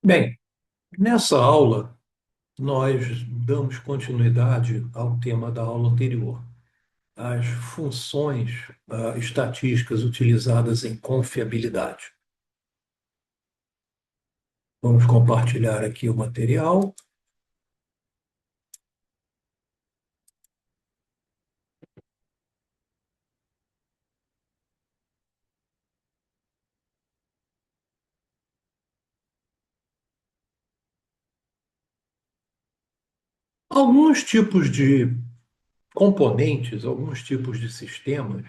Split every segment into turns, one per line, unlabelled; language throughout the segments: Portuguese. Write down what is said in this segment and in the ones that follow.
Bem, nessa aula nós damos continuidade ao tema da aula anterior, as funções estatísticas utilizadas em confiabilidade. Vamos compartilhar aqui o material. Alguns tipos de componentes, alguns tipos de sistemas,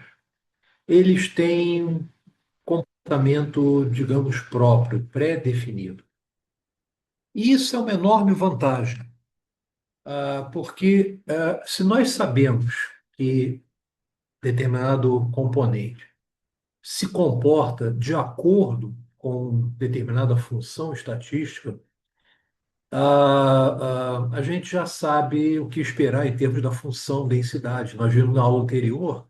eles têm um comportamento, digamos, próprio, pré-definido. E isso é uma enorme vantagem, porque se nós sabemos que determinado componente se comporta de acordo com determinada função estatística, a gente já sabe o que esperar em termos da função densidade. Nós vimos na aula anterior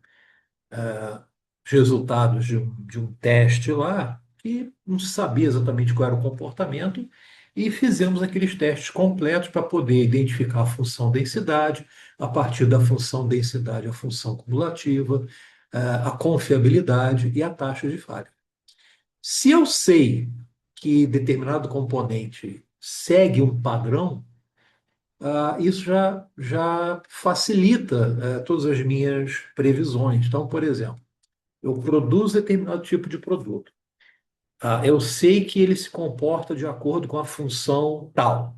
os resultados de um teste lá, que não se sabia exatamente qual era o comportamento, e fizemos aqueles testes completos para poder identificar a função densidade, a partir da função densidade, a função cumulativa, a confiabilidade e a taxa de falha. Se eu sei que determinado componente segue um padrão, isso já facilita todas as minhas previsões. Então, por exemplo, eu produzo determinado tipo de produto. Eu sei que ele se comporta de acordo com a função tal.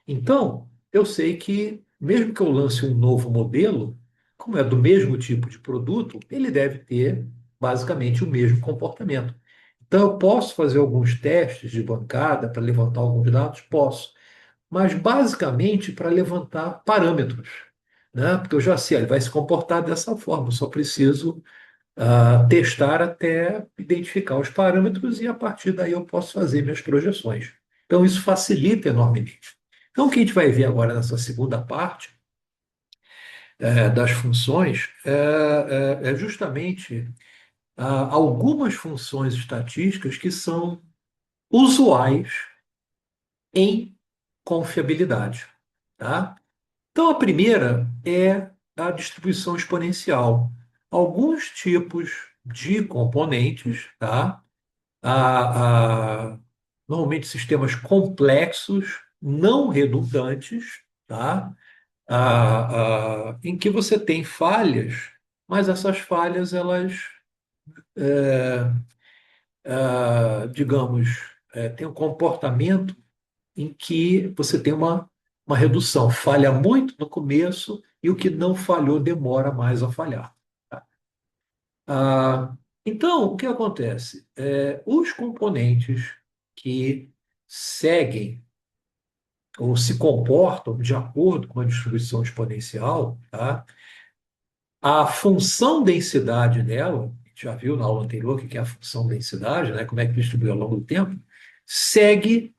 Então, eu sei que, mesmo que eu lance um novo modelo, como é do mesmo tipo de produto, ele deve ter basicamente o mesmo comportamento. Então, eu posso fazer alguns testes de bancada para levantar alguns dados? Posso, mas basicamente para levantar parâmetros, né? Porque eu já sei, ele vai se comportar dessa forma, eu só preciso testar até identificar os parâmetros e a partir daí eu posso fazer minhas projeções. Então, isso facilita enormemente. Então, o que a gente vai ver agora nessa segunda parte das funções é justamente algumas funções estatísticas que são usuais em confiabilidade, tá? Então, a primeira é a distribuição exponencial. Alguns tipos de componentes, tá? Normalmente sistemas complexos, não redundantes, tá? Em que você tem falhas, mas essas falhas, elas, digamos, têm um comportamento em que você tem uma redução. Falha muito no começo e o que não falhou demora mais a falhar. Tá? Então, o que acontece? Os componentes que seguem ou se comportam de acordo com a distribuição exponencial, tá? A função densidade dela, a gente já viu na aula anterior o que é a função densidade, né? Como é que distribui ao longo do tempo, segue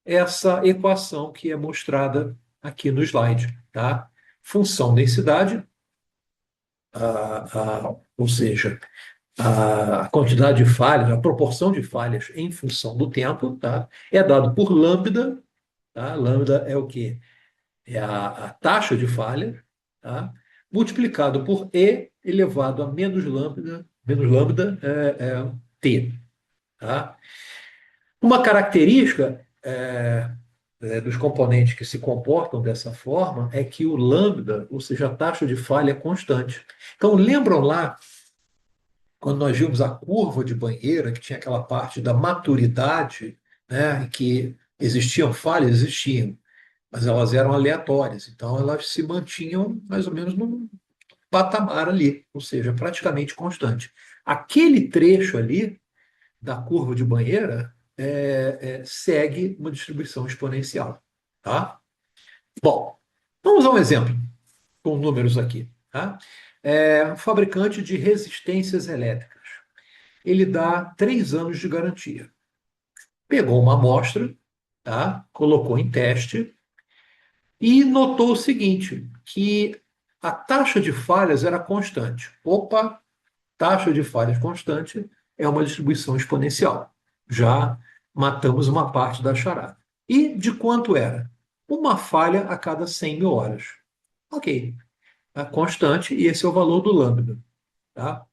essa equação que é mostrada aqui no slide, tá? Função densidade, ou seja, a quantidade de falhas, a proporção de falhas em função do tempo, tá? É dado por lambda, tá? Lambda é o quê? É a taxa de falha, tá? Multiplicado por E elevado a menos lambda T. Tá? Uma característica dos componentes que se comportam dessa forma é que o lambda, ou seja, a taxa de falha é constante. Então, lembram lá, quando nós vimos a curva de banheira, que tinha aquela parte da maturidade, né, em que existiam falhas? Existiam, mas elas eram aleatórias, então elas se mantinham mais ou menos num patamar ali, ou seja, praticamente constante. Aquele trecho ali da curva de banheira segue uma distribuição exponencial, tá? Bom, vamos a um exemplo com números aqui, tá? Um fabricante de resistências elétricas. Ele dá 3 anos de garantia. Pegou uma amostra, tá? Colocou em teste e notou o seguinte, que a taxa de falhas era constante. Opa, taxa de falhas constante é uma distribuição exponencial. Já matamos uma parte da charada. E de quanto era? Uma falha a cada 100 mil horas. Ok, é constante e esse é o valor do lambda. Tá?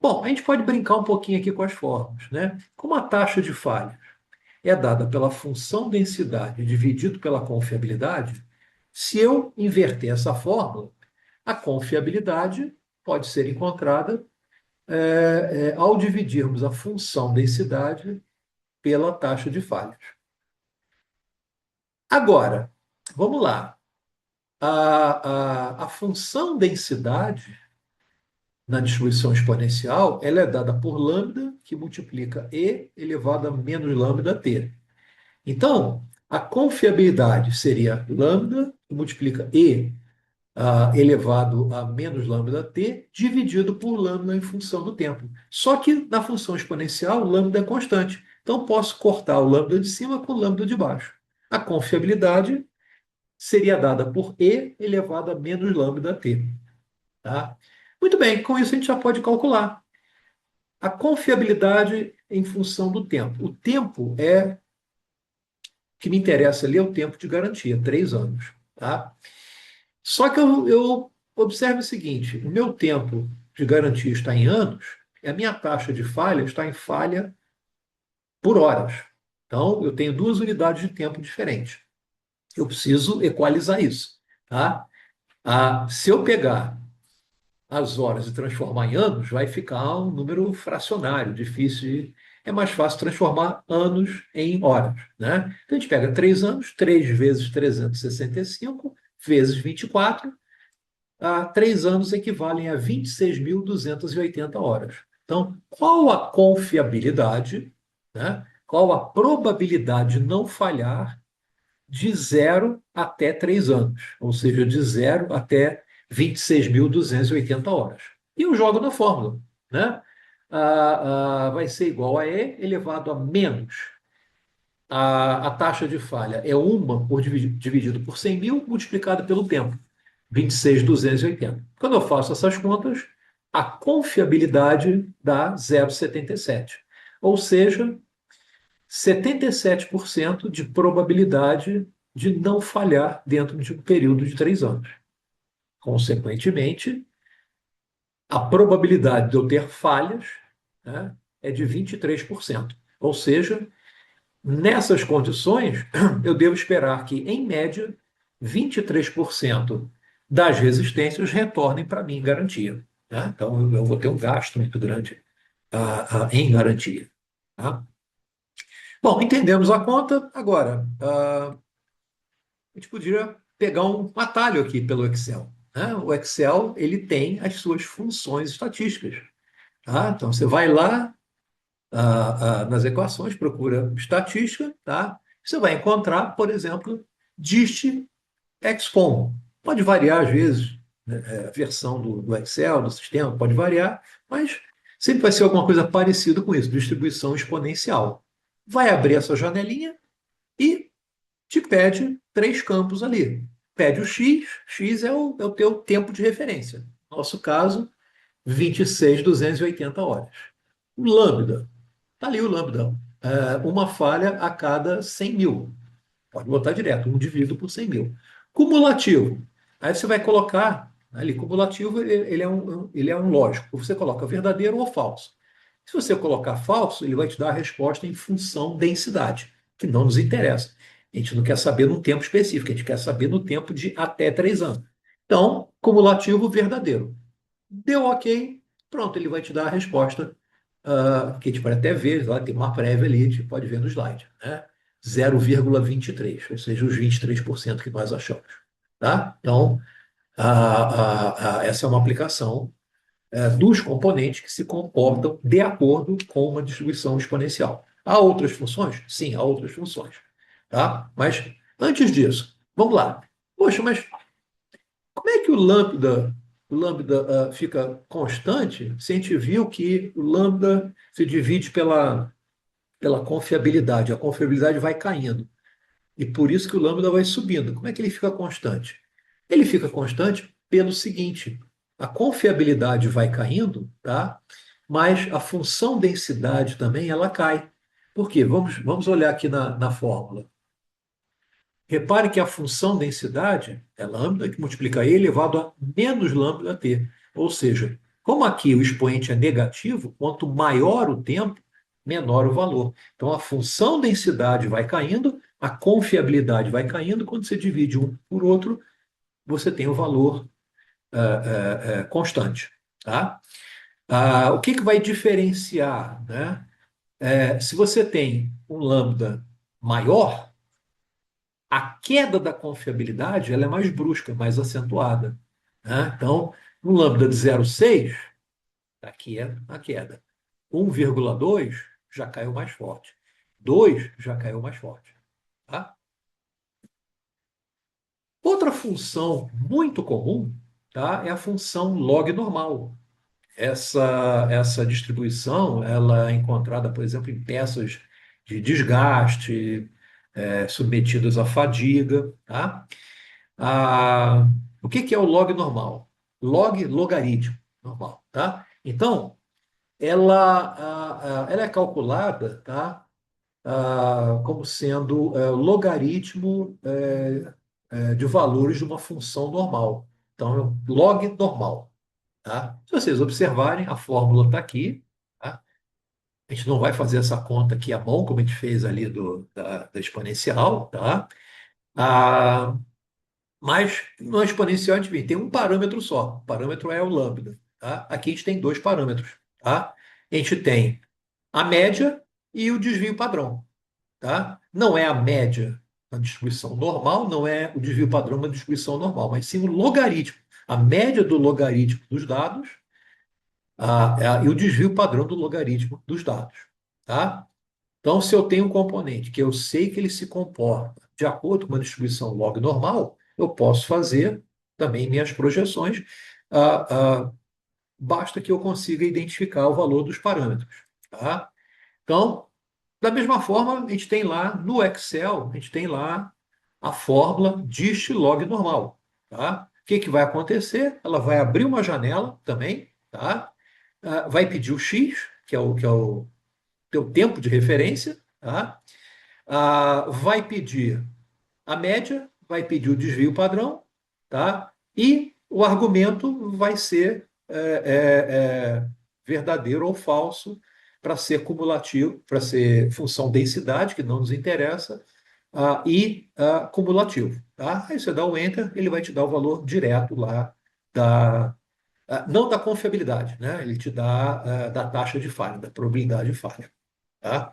Bom, a gente pode brincar um pouquinho aqui com as formas, né? Como a taxa de falha é dada pela função densidade dividido pela confiabilidade, se eu inverter essa fórmula, a confiabilidade pode ser encontrada ao dividirmos a função densidade pela taxa de falhas. Agora, vamos lá. A função densidade na distribuição exponencial ela é dada por lambda, que multiplica e elevado a menos lambda t. Então, a confiabilidade seria lambda, que multiplica e elevado a menos lambda t, dividido por lambda em função do tempo. Só que na função exponencial, lambda é constante. Então, posso cortar o lambda de cima com o lambda de baixo. A confiabilidade seria dada por e elevado a menos lambda t. Tá? Muito bem, com isso a gente já pode calcular. A confiabilidade em função do tempo. O tempo o que me interessa ali é o tempo de garantia, 3 anos. Tá? Só que eu observo o seguinte: o meu tempo de garantia está em anos, e a minha taxa de falha está em falha por horas. Então, eu tenho duas unidades de tempo diferentes. Eu preciso equalizar isso. Tá? Se eu pegar as horas e transformar em anos, vai ficar um número fracionário, difícil de... É mais fácil transformar anos em horas. Né? Então, a gente pega 3 anos, 3 vezes 365, vezes 24, 3 anos equivalem a 26.280 horas. Então, qual a confiabilidade, né? Qual a probabilidade de não falhar de 0 até 3 anos, ou seja, de 0 até 26.280 horas? E eu jogo na fórmula. Né? Vai ser igual a E elevado a menos. A taxa de falha é 1 dividido por 100 mil multiplicado pelo tempo. 26.280. Quando eu faço essas contas, a confiabilidade dá 0,77. Ou seja, 77% de probabilidade de não falhar dentro de um período de 3 anos. Consequentemente, a probabilidade de eu ter falhas, né, é de 23%. Ou seja, nessas condições, eu devo esperar que, em média, 23% das resistências retornem para mim em garantia. Tá? Então, eu vou ter um gasto muito grande em garantia. Tá? Bom, entendemos a conta. Agora, a gente podia pegar um atalho aqui pelo Excel. Né? O Excel ele tem as suas funções estatísticas. Tá? Então, você vai lá nas equações, procura estatística, tá? Você vai encontrar, por exemplo, dist expom. Pode variar às vezes, né, a versão do Excel, do sistema, pode variar, mas sempre vai ser alguma coisa parecida com isso, distribuição exponencial. Vai abrir essa janelinha e te pede 3 campos ali. Pede o x, x é o teu tempo de referência. No nosso caso, 26.280 horas. O lambda, está ali o lambda. Uma falha a cada 100 mil. Pode botar direto, 1 dividido por 100 mil. Cumulativo. Aí você vai colocar ali, cumulativo, ele é um lógico. Você coloca verdadeiro ou falso. Se você colocar falso, ele vai te dar a resposta em função densidade, que não nos interessa. A gente não quer saber num tempo específico, a gente quer saber no tempo de até 3 anos. Então, cumulativo verdadeiro. Deu ok, pronto, ele vai te dar a resposta, que a gente pode até ver, lá tem uma prévia ali, a gente pode ver no slide, né? 0,23, ou seja, os 23% que nós achamos. Tá? Então, essa é uma aplicação dos componentes que se comportam de acordo com uma distribuição exponencial. Há outras funções? Sim, há outras funções. Tá? Mas, antes disso, vamos lá. Poxa, mas como é que o lambda fica constante se a gente viu que o lambda se divide pela confiabilidade? A confiabilidade vai caindo. E por isso que o lambda vai subindo. Como é que ele fica constante? Ele fica constante pelo seguinte: a confiabilidade vai caindo, tá? Mas a função densidade também ela cai. Por quê? Vamos olhar aqui na fórmula. Repare que a função densidade é lambda, que multiplica E elevado a menos lambda t. Ou seja, como aqui o expoente é negativo, quanto maior o tempo, menor o valor. Então a função densidade vai caindo, a confiabilidade vai caindo, quando você divide um por outro, você tem o valor constante. Tá? O que vai diferenciar? Né? Se você tem um lambda maior, a queda da confiabilidade ela é mais brusca, mais acentuada. Né? Então, um lambda de 0,6, aqui é a queda. 1,2 já caiu mais forte. 2 já caiu mais forte. Tá? Outra função muito comum, tá, é a função log normal. Essa distribuição ela é encontrada, por exemplo, em peças de desgaste, submetidas à fadiga. Tá? Ah, o que é o log normal? Logaritmo normal, tá? Então, ela é calculada, tá? Como sendo logaritmo de valores de uma função normal. Então, log normal, tá? Se vocês observarem, a fórmula está aqui, tá? A gente não vai fazer essa conta aqui à mão, como a gente fez ali da exponencial, tá? Ah, Mas no exponencial a gente tem um parâmetro só. O parâmetro é o lambda. Tá? Aqui a gente tem dois parâmetros. Tá? A gente tem a média e o desvio padrão. Tá? Não é a média na distribuição normal, não é o desvio padrão na distribuição normal, mas sim o logaritmo. A média do logaritmo dos dados e o desvio padrão do logaritmo dos dados. Tá? Então, se eu tenho um componente que eu sei que ele se comporta de acordo com uma distribuição log normal, eu posso fazer também minhas projeções. Basta que eu consiga identificar o valor dos parâmetros. Tá? Então, da mesma forma, a gente tem lá no Excel, a gente tem lá a fórmula dist log normal. Tá? O que vai acontecer? Ela vai abrir uma janela também, tá? Vai pedir o x, que é o teu tempo de referência, tá? Vai pedir a média, vai pedir o desvio padrão, tá? E o argumento vai ser verdadeiro ou falso para ser cumulativo, para ser função densidade, que não nos interessa, cumulativo. Tá? Aí você dá o enter, ele vai te dar o valor direto lá da. Não da confiabilidade, né? Ele te dá da taxa de falha, da probabilidade de falha. Tá?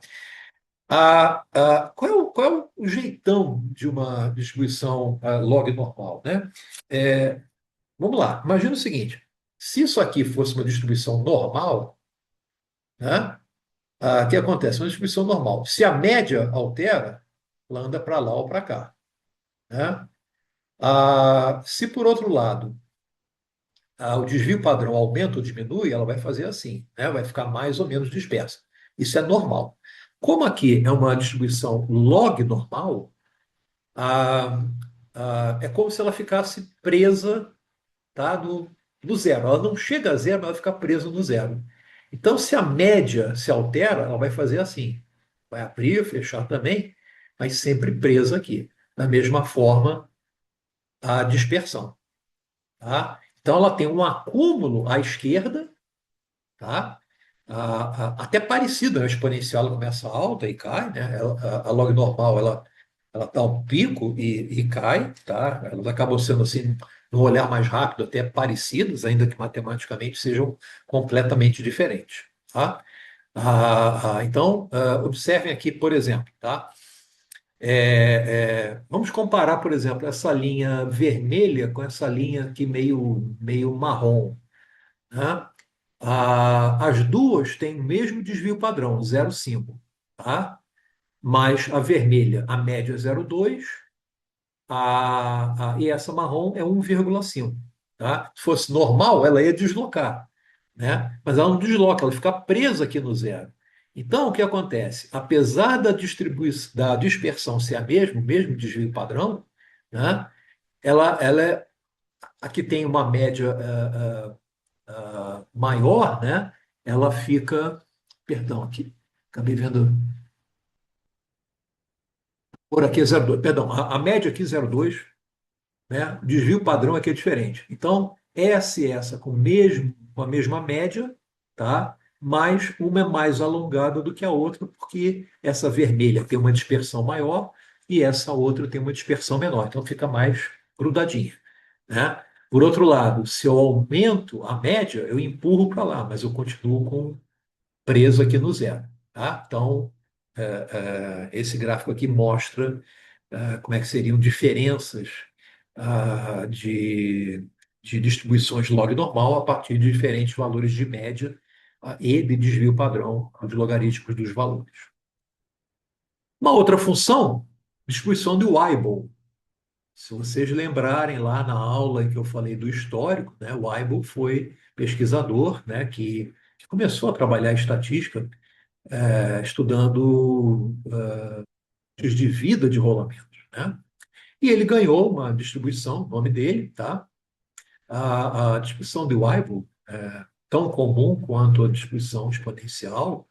Qual é o jeitão de uma distribuição log normal, né? É, Vamos lá, imagina o seguinte: se isso aqui fosse uma distribuição normal, né? O que acontece? Uma distribuição normal. Se a média altera, ela anda para lá ou para cá. Né? Se por outro lado o desvio padrão aumenta ou diminui, ela vai fazer assim, né? Vai ficar mais ou menos dispersa. Isso é normal. Como aqui é uma distribuição log normal, é como se ela ficasse presa, tá, no zero. Ela não chega a zero, mas ela fica presa no zero. Então, se a média se altera, ela vai fazer assim. Vai abrir, fechar também, mas sempre presa aqui. Da mesma forma, a dispersão. Tá? Então, ela tem um acúmulo à esquerda, tá? Até parecido, né? A exponencial ela começa alta e cai, né? A log normal ela dá um pico e cai, tá? Elas acabam sendo assim, no olhar mais rápido, até parecidas, ainda que matematicamente sejam completamente diferentes, tá? Então, observem aqui, por exemplo, tá? Vamos comparar, por exemplo, essa linha vermelha com essa linha aqui meio marrom, né? As duas têm o mesmo desvio padrão, 0,5, tá? Mas a vermelha, a média é 0,2, e essa marrom é 1,5. Tá? Se fosse normal, ela ia deslocar, né? Mas ela não desloca, ela fica presa aqui no zero. Então, o que acontece? Apesar da dispersão ser a mesma, o mesmo desvio padrão, né? Aqui tem uma média maior, né? Ela fica. Perdão, aqui. Acabei vendo. Por aqui é 0,2, perdão, a média aqui é 0,2, né? O desvio padrão aqui é diferente. Então, essa e essa com a mesma média, tá? Mas uma é mais alongada do que a outra, porque essa vermelha tem uma dispersão maior e essa outra tem uma dispersão menor. Então, fica mais grudadinha, né? Por outro lado, se eu aumento a média, eu empurro para lá, mas eu continuo com preso aqui no zero, tá? Então, esse gráfico aqui mostra como é que seriam diferenças ah, de, de distribuições log normal a partir de diferentes valores de média e de desvio padrão dos logaritmos dos valores. Uma outra função, distribuição de Weibull. Se vocês lembrarem lá na aula em que eu falei do histórico, né, o Weibull foi pesquisador, né, que começou a trabalhar estatística estudando de vida de rolamentos, né? E ele ganhou uma distribuição, o nome dele, tá? A distribuição de Weibull, tão comum quanto a distribuição exponencial,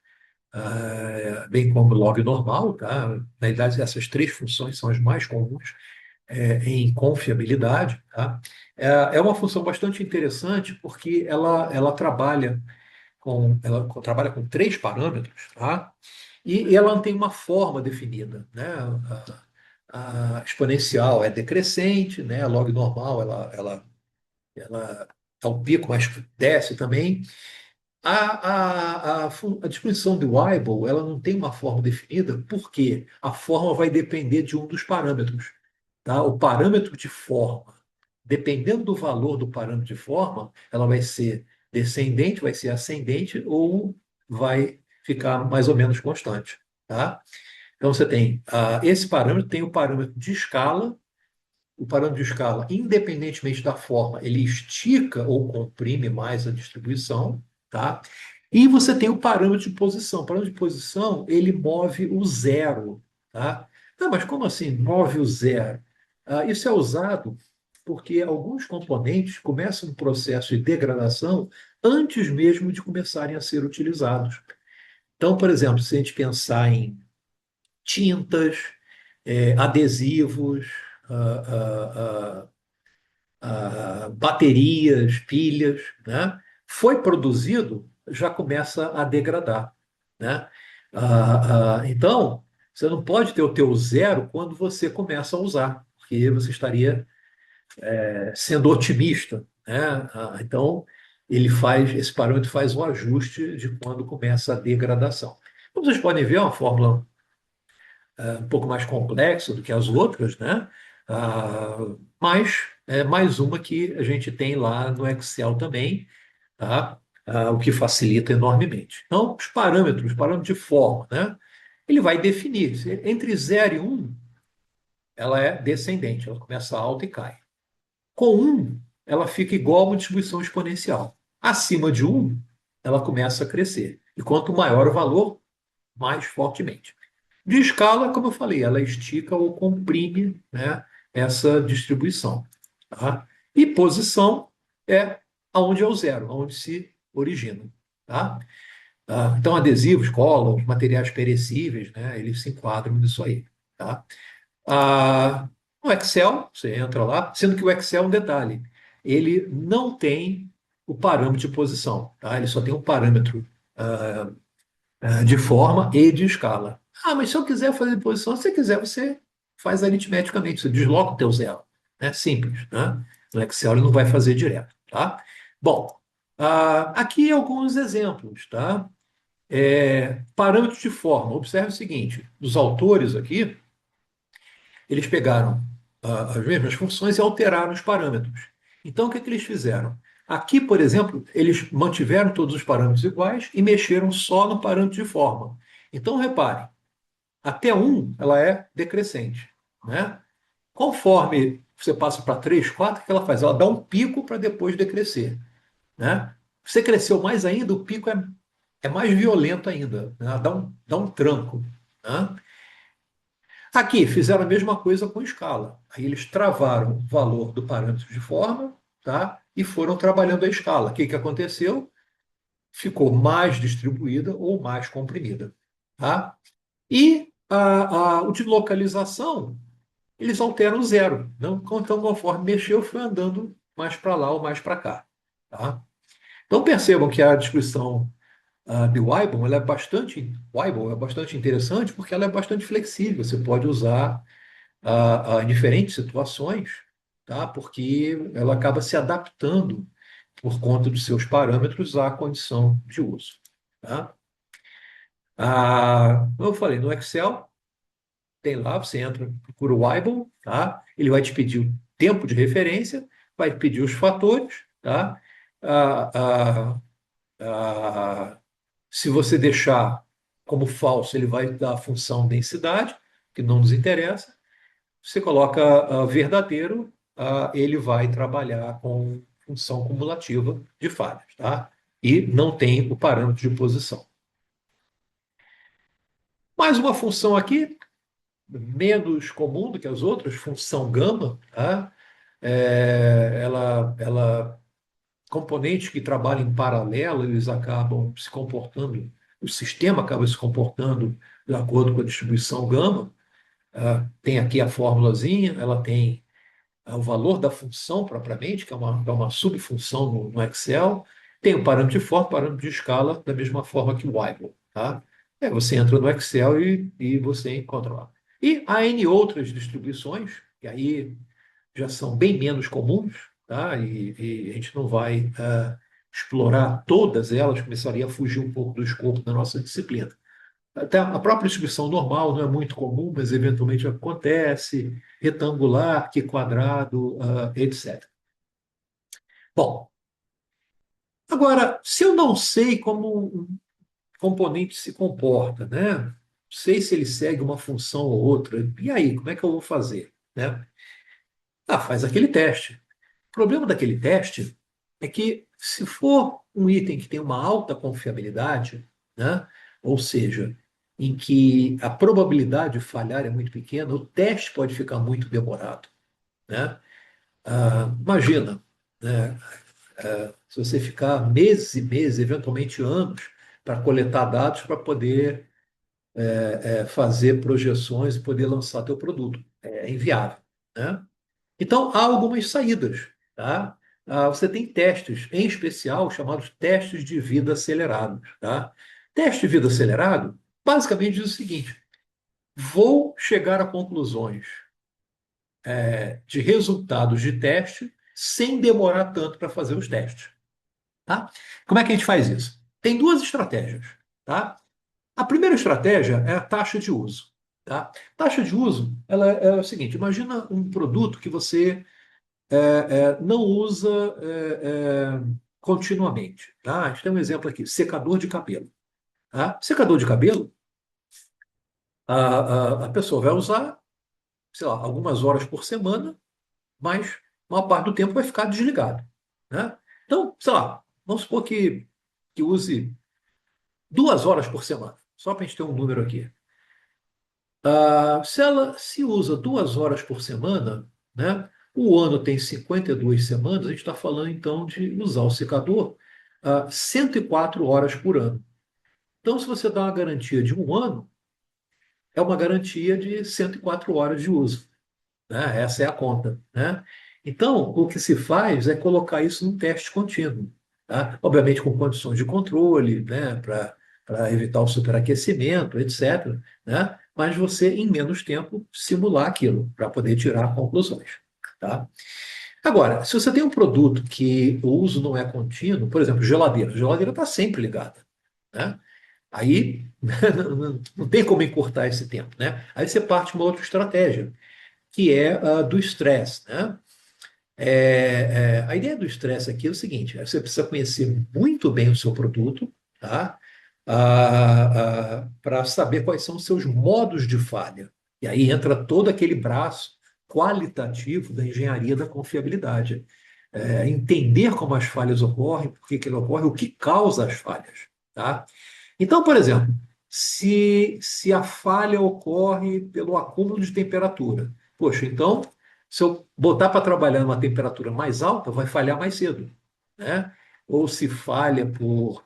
bem como log normal, tá? Na realidade, essas três funções são as mais comuns em confiabilidade, tá? É uma função bastante interessante porque ela trabalha com três parâmetros, tá? E ela não tem uma forma definida, né? A exponencial é decrescente, né? A log normal ela é o pico, mas desce também. A distribuição de Weibull ela não tem uma forma definida, porque a forma vai depender de um dos parâmetros, tá? O parâmetro de forma, dependendo do valor do parâmetro de forma, ela vai ser descendente, vai ser ascendente ou vai ficar mais ou menos constante, tá? Então você tem esse parâmetro, tem o parâmetro de escala. O parâmetro de escala, independentemente da forma, ele estica ou comprime mais a distribuição, tá? E você tem o parâmetro de posição. O parâmetro de posição, ele move o zero, tá? Não, mas como assim move o zero? Isso é usado porque alguns componentes começam um processo de degradação antes mesmo de começarem a ser utilizados. Então, por exemplo, se a gente pensar em tintas, adesivos, ah, baterias, pilhas, né? Foi produzido, já começa a degradar, né? Então, você não pode ter o teu zero quando você começa a usar, porque você estaria sendo otimista, né? Então, esse parâmetro faz o ajuste de quando começa a degradação. Como vocês podem ver, é uma fórmula um pouco mais complexa do que as outras, né? Mas é mais uma que a gente tem lá no Excel também, tá? O que facilita enormemente. Então, os parâmetros de forma, né? Ele vai definir. Entre 0 e 1, ela é descendente, ela começa alta e cai. Com 1, ela fica igual a uma distribuição exponencial. Acima de 1, ela começa a crescer. E quanto maior o valor, mais fortemente. De escala, como eu falei, ela estica ou comprime, né, essa distribuição. Tá? E posição é aonde é o zero, aonde se origina. Tá? Então, adesivos, colas, materiais perecíveis, né, eles se enquadram nisso aí. Tá? No Excel, você entra lá, sendo que o Excel é um detalhe, ele não tem o parâmetro de posição, tá? Ele só tem um parâmetro de forma e de escala. Mas se eu quiser fazer posição, se você quiser, você faz aritmeticamente, você desloca o teu zero. É simples, né? No Excel ele não vai fazer direto, tá? Bom, aqui alguns exemplos, tá? Parâmetros de forma. Observe o seguinte, os autores aqui, eles pegaram as mesmas funções e alteraram os parâmetros. Então, o que, é que eles fizeram? Aqui, por exemplo, eles mantiveram todos os parâmetros iguais e mexeram só no parâmetro de forma. Então, reparem, até 1 ela é decrescente, né? Conforme você passa para 3, 4, o que ela faz? Ela dá um pico para depois decrescer, né? Você cresceu mais ainda, o pico é mais violento ainda, né? Dá um tranco, né? Aqui fizeram a mesma coisa com escala. Aí eles travaram o valor do parâmetro de forma, tá? E foram trabalhando a escala. O que que aconteceu? Ficou mais distribuída ou mais comprimida, tá? E O de localização, eles alteram zero. Não? Então, conforme mexeu, foi andando mais para lá ou mais para cá. Tá? Então, percebam que a descrição de Weibull, Weibull é bastante interessante porque ela é bastante flexível. Você pode usar em diferentes situações, tá? Porque ela acaba se adaptando por conta dos seus parâmetros à condição de uso. Tá? Como eu falei, no Excel, tem lá, você entra, procura o Weibull, tá? Ele vai te pedir o tempo de referência, vai pedir os fatores, tá? Ah, ah, ah, Se você deixar como falso, ele vai dar a função densidade, que não nos interessa. Você coloca verdadeiro, ele vai trabalhar com função cumulativa de falhas, tá? E não tem o parâmetro de posição. Mais uma função aqui, menos comum do que as outras, função gama, tá? Componentes que trabalham em paralelo, eles acabam se comportando, o sistema acaba se comportando de acordo com a distribuição gama. Tem aqui a formulazinha, ela tem o valor da função propriamente, que é uma subfunção no Excel, tem o parâmetro de forma, parâmetro de escala, da mesma forma que o Weibull. Tá? Você entra no Excel e você encontra lá. E há N outras distribuições, que aí já são bem menos comuns, tá? E a gente não vai explorar todas elas, começaria a fugir um pouco do escopo da nossa disciplina. Até a própria distribuição normal não é muito comum, mas eventualmente acontece, retangular, que quadrado, etc. Bom, agora, se eu não sei como um componente se comporta, né? Não sei se ele segue uma função ou outra, e aí, como é que eu vou fazer? Né? Faz aquele teste. O problema daquele teste é que, se for um item que tem uma alta confiabilidade, né? Ou seja, em que a probabilidade de falhar é muito pequena, o teste pode ficar muito demorado. Né? Imagina, né? Se você ficar meses e meses, eventualmente anos, para coletar dados para poder fazer projeções e poder lançar teu produto. É inviável. Né? Então, há algumas saídas. Tá? Você tem testes, em especial, chamados testes de vida acelerados. Tá? Teste de vida acelerado, basicamente, diz o seguinte: vou chegar a conclusões de resultados de teste sem demorar tanto para fazer os testes. Tá? Como é que a gente faz isso? Tem duas estratégias. Tá? A primeira estratégia é a taxa de uso. Tá? Taxa de uso ela é o seguinte: imagina um produto que você não usa continuamente. Tá? A gente tem um exemplo aqui: secador de cabelo. Tá? Secador de cabelo, a pessoa vai usar, sei lá, algumas horas por semana, mas a maior parte do tempo vai ficar desligado. Né? Então, sei lá, vamos supor que use 2 horas por semana, só para a gente ter um número aqui. Se ela se usa 2 horas por semana, né, o ano tem 52 semanas, a gente está falando então de usar o secador 104 horas por ano. Então, se você dá uma garantia de um ano, é uma garantia de 104 horas de uso. Né? Essa é a conta. Né? Então, o que se faz é colocar isso num teste contínuo. Tá? Obviamente com condições de controle, né? Para evitar o superaquecimento, etc. Né? Mas você, em menos tempo, simular aquilo, para poder tirar conclusões. Tá? Agora, se você tem um produto que o uso não é contínuo, por exemplo, geladeira. A geladeira está sempre ligada. Né? Aí não tem como encurtar esse tempo. Né? Aí você parte de uma outra estratégia que é do estresse. Né? A ideia do estresse aqui é o seguinte: você precisa conhecer muito bem o seu produto, tá? Para saber quais são os seus modos de falha. E aí entra todo aquele braço qualitativo da engenharia da confiabilidade. Entender como as falhas ocorrem, por que ele ocorre, o que causa as falhas. Tá? Então, por exemplo, se a falha ocorre pelo acúmulo de temperatura, poxa, então, se eu botar para trabalhar numa temperatura mais alta, vai falhar mais cedo. Né? Ou se falha por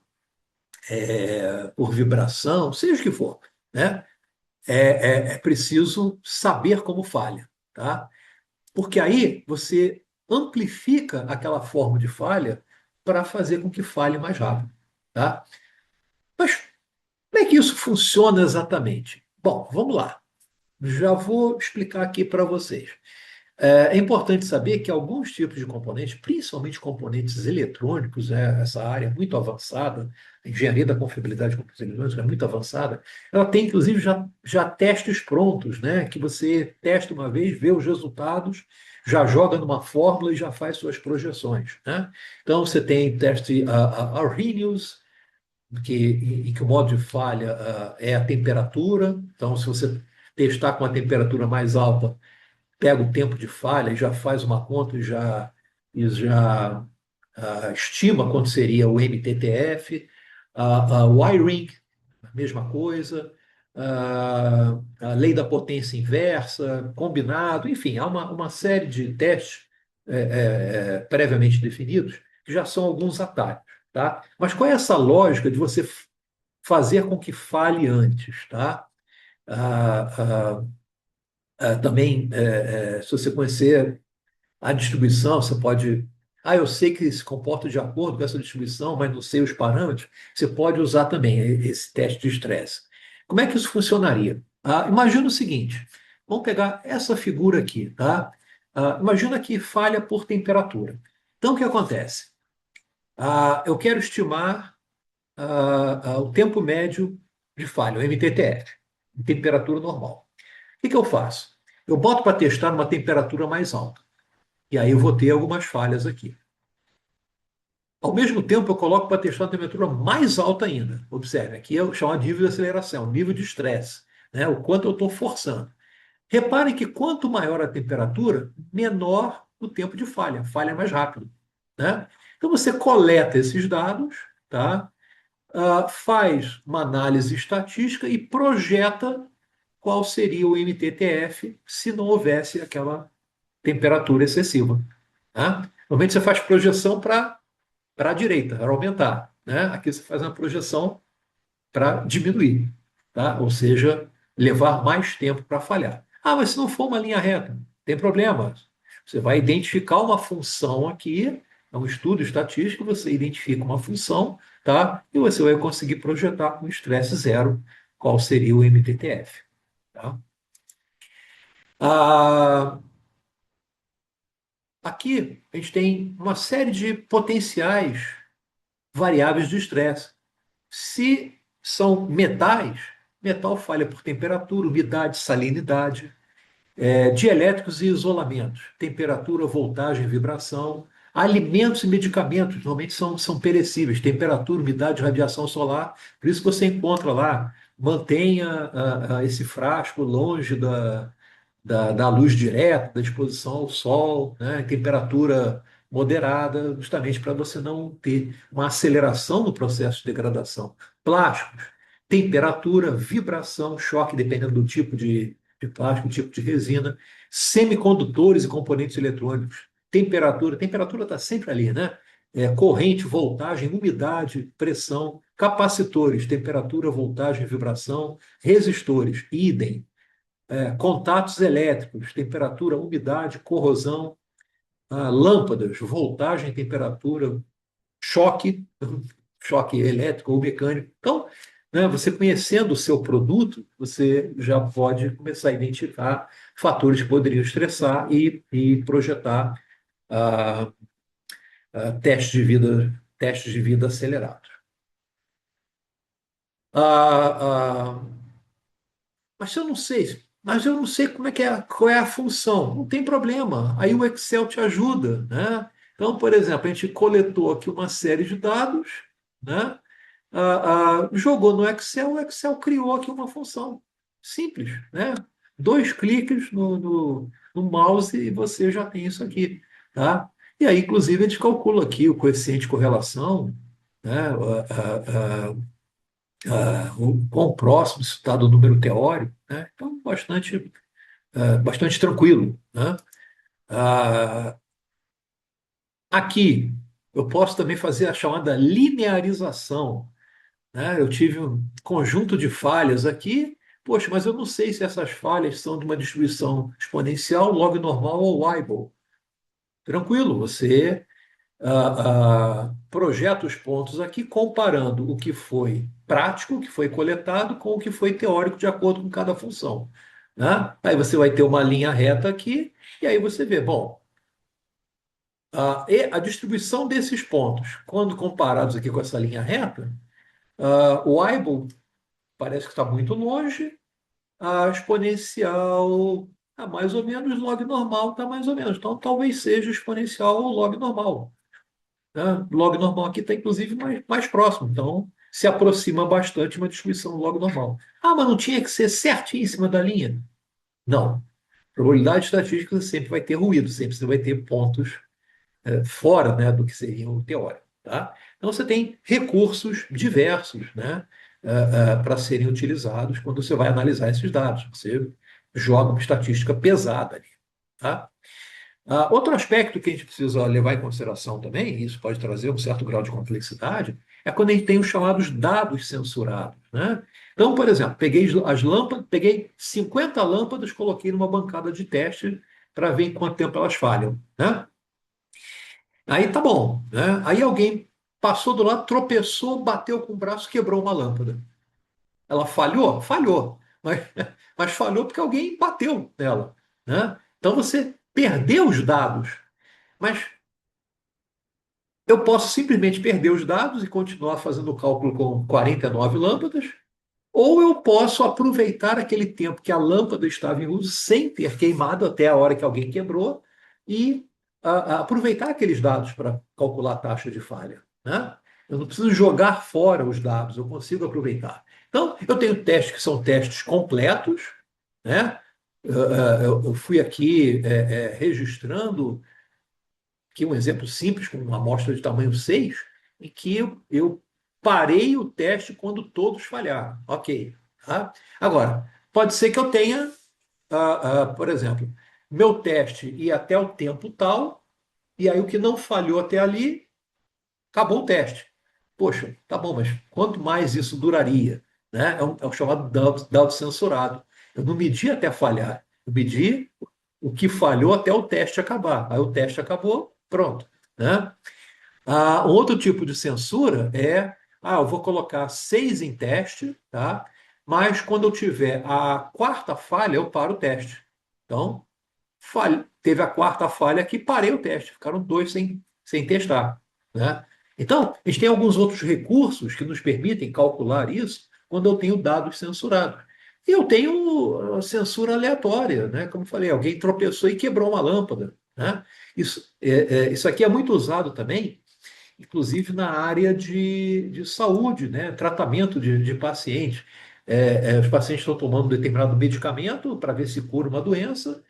vibração, seja o que for. Né? é preciso saber como falha, tá? Porque aí você amplifica aquela forma de falha para fazer com que falhe mais rápido, tá? Mas como é que isso funciona exatamente? Bom, vamos lá. Já vou explicar aqui para vocês. É importante saber que alguns tipos de componentes, principalmente componentes eletrônicos, essa área é muito avançada, a engenharia da confiabilidade de componentes eletrônicos é muito avançada, ela tem inclusive já testes prontos, né? Que você testa uma vez, vê os resultados, já joga numa fórmula e já faz suas projeções, né? Então você tem teste Arrhenius, em que o modo de falha é a temperatura. Então, se você testar com a temperatura mais alta, pega o tempo de falha e já faz uma conta e já estima quanto seria o MTTF. O iRing, a mesma coisa. A lei da potência inversa, combinado, enfim, há uma série de testes previamente definidos que já são alguns atalhos. Tá? Mas qual é essa lógica de você fazer com que fale antes? Tá? Ah, ah, também, se você conhecer a distribuição, você pode. Ah, eu sei que se comporta de acordo com essa distribuição, mas não sei os parâmetros. Você pode usar também esse teste de estresse. Como é que isso funcionaria? Imagina o seguinte: vamos pegar essa figura aqui, tá? Imagina que falha por temperatura. Então, o que acontece? Eu quero estimar o tempo médio de falha, o MTTF, em temperatura normal. O que eu faço? Eu boto para testar numa temperatura mais alta. E aí eu vou ter algumas falhas aqui. Ao mesmo tempo, eu coloco para testar uma temperatura mais alta ainda. Observe, aqui é o chamado nível de aceleração, nível de estresse, né? O quanto eu estou forçando. Reparem que quanto maior a temperatura, menor o tempo de falha, falha mais rápido, né? Então você coleta esses dados, tá? Faz uma análise estatística e projeta qual seria o MTTF se não houvesse aquela temperatura excessiva. Tá? Normalmente você faz projeção para a direita, para aumentar. Né? Aqui você faz uma projeção para diminuir. Tá? Ou seja, levar mais tempo para falhar. Mas se não for uma linha reta, tem problema. Você vai identificar uma função aqui, é um estudo estatístico, você identifica uma função, tá? E você vai conseguir projetar com estresse zero qual seria o MTTF. Tá? Ah, aqui a gente tem uma série de potenciais variáveis do estresse. Se são metais, metal falha por temperatura, umidade, salinidade, dielétricos e isolamentos, temperatura, voltagem, vibração, alimentos e medicamentos, normalmente são perecíveis, temperatura, umidade, radiação solar, por isso que você encontra lá, mantenha esse frasco longe da luz direta, da exposição ao sol, né, em temperatura moderada, justamente para você não ter uma aceleração no processo de degradação. Plásticos, temperatura, vibração, choque, dependendo do tipo de plástico, tipo de resina, semicondutores e componentes eletrônicos, temperatura está sempre ali, né? Corrente, voltagem, umidade, pressão, capacitores, temperatura, voltagem, vibração, resistores, idem, contatos elétricos, temperatura, umidade, corrosão, lâmpadas, voltagem, temperatura, choque, choque elétrico ou mecânico. Então, né, você conhecendo o seu produto, você já pode começar a identificar fatores que poderiam estressar e projetar ah, testes de vida acelerados. Ah, ah, mas eu não sei como qual é a função. Não tem problema. Aí o Excel te ajuda, né? Então, por exemplo, a gente coletou aqui uma série de dados, né? Jogou no Excel, o Excel criou aqui uma função simples, né? Dois cliques no mouse e você já tem isso aqui, tá? E aí, inclusive, a gente calcula aqui o coeficiente de correlação, né? O quão próximo isso está do número teórico, né? Então, bastante tranquilo, né? Ah, aqui, eu posso também fazer a chamada linearização, né? Eu tive um conjunto de falhas aqui, Poxa, mas eu não sei se essas falhas são de uma distribuição exponencial, log normal ou Weibull. Tranquilo, você projeta os pontos aqui comparando o que foi prático, o que foi coletado, com o que foi teórico, de acordo com cada função. Né? Aí você vai ter uma linha reta aqui, e aí você vê, bom, e a distribuição desses pontos, quando comparados aqui com essa linha reta, o Weibull parece que está muito longe, a exponencial está mais ou menos, log normal está mais ou menos. Então, talvez seja exponencial ou log normal. Né? Log normal aqui está, inclusive, mais próximo. Então, se aproxima bastante uma distribuição log normal. Ah, mas não tinha que ser certinho em cima da linha? Não. Probabilidade estatística sempre vai ter ruído, sempre você vai ter pontos fora, né, do que seria o teórico. Tá? Então, você tem recursos diversos, né, para serem utilizados quando você vai analisar esses dados. Você joga uma estatística pesada ali. Tá? Outro aspecto que a gente precisa levar em consideração também, e isso pode trazer um certo grau de complexidade, é quando a gente tem os chamados dados censurados. Né? Então, por exemplo, peguei as lâmpadas, peguei 50 lâmpadas, coloquei numa bancada de teste para ver em quanto tempo elas falham. Né? Aí tá bom. Né? Aí alguém passou do lado, tropeçou, bateu com o braço, quebrou uma lâmpada. Ela falhou? Falhou. Mas falhou porque alguém bateu nela. Né? Então você perdeu os dados. Mas eu posso simplesmente perder os dados e continuar fazendo o cálculo com 49 lâmpadas, ou eu posso aproveitar aquele tempo que a lâmpada estava em uso sem ter queimado até a hora que alguém quebrou e aproveitar aqueles dados para calcular a taxa de falha. Né? Eu não preciso jogar fora os dados, eu consigo aproveitar. Então, eu tenho testes que são testes completos, né? Eu fui aqui registrando aqui um exemplo simples, com uma amostra de tamanho 6, em que eu parei o teste quando todos falharam. Ok. Tá? Agora, pode ser que eu tenha, por exemplo, meu teste ia até o tempo tal, e aí o que não falhou até ali, acabou o teste. Poxa, tá bom, mas quanto mais isso duraria? Né? É o chamado dado censurado. Eu não medi até falhar, eu medi o que falhou até o teste acabar. Aí o teste acabou, pronto. Né? Um outro tipo de censura é, eu vou colocar 6 em teste, tá? Mas quando eu tiver a quarta falha, eu paro o teste. Então, teve a quarta falha que parei o teste, ficaram dois sem testar. Né? Então, a gente tem alguns outros recursos que nos permitem calcular isso quando eu tenho dados censurados. E eu tenho censura aleatória, né? Como eu falei, alguém tropeçou e quebrou uma lâmpada. Né? Isso aqui é muito usado também, inclusive na área de saúde, né? Tratamento de pacientes. Os pacientes estão tomando um determinado medicamento para ver se cura uma doença,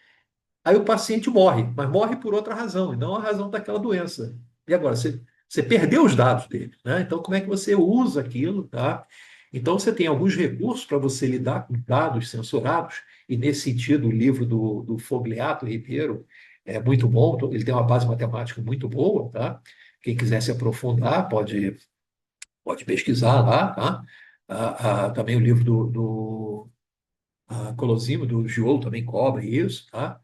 aí o paciente morre, mas morre por outra razão, e não a razão daquela doença. E agora, você perdeu os dados dele, né? Então, como é que você usa aquilo, tá? Então, você tem alguns recursos para você lidar com dados censurados, e nesse sentido, o livro do Fogliato Ribeiro é muito bom, ele tem uma base matemática muito boa, tá? Quem quiser se aprofundar pode pesquisar lá, tá? Também o livro do Colosimo, do Giolo, também cobre isso, tá?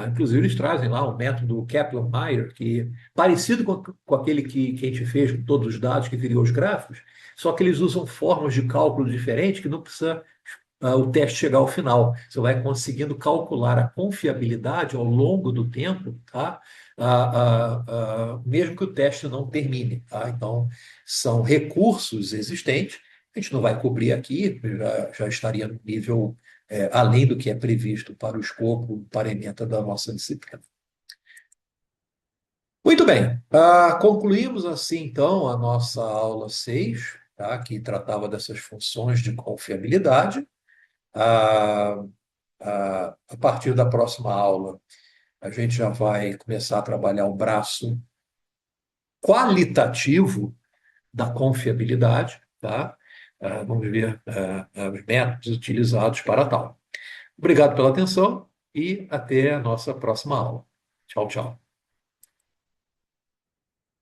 Inclusive, eles trazem lá um método Kaplan-Meier, que parecido com aquele que a gente fez com todos os dados, que criou os gráficos, só que eles usam formas de cálculo diferentes que não precisa o teste chegar ao final. Você vai conseguindo calcular a confiabilidade ao longo do tempo, tá? Mesmo que o teste não termine. Tá? Então, são recursos existentes, a gente não vai cobrir aqui, já estaria no nível além do que é previsto para o escopo, para a ementa da nossa disciplina. Muito bem, concluímos assim então a nossa aula 6, tá? Que tratava dessas funções de confiabilidade. A, a partir da próxima aula, a gente já vai começar a trabalhar o braço qualitativo da confiabilidade, tá? Vamos ver os métodos utilizados para tal. Obrigado pela atenção e até a nossa próxima aula. Tchau, tchau.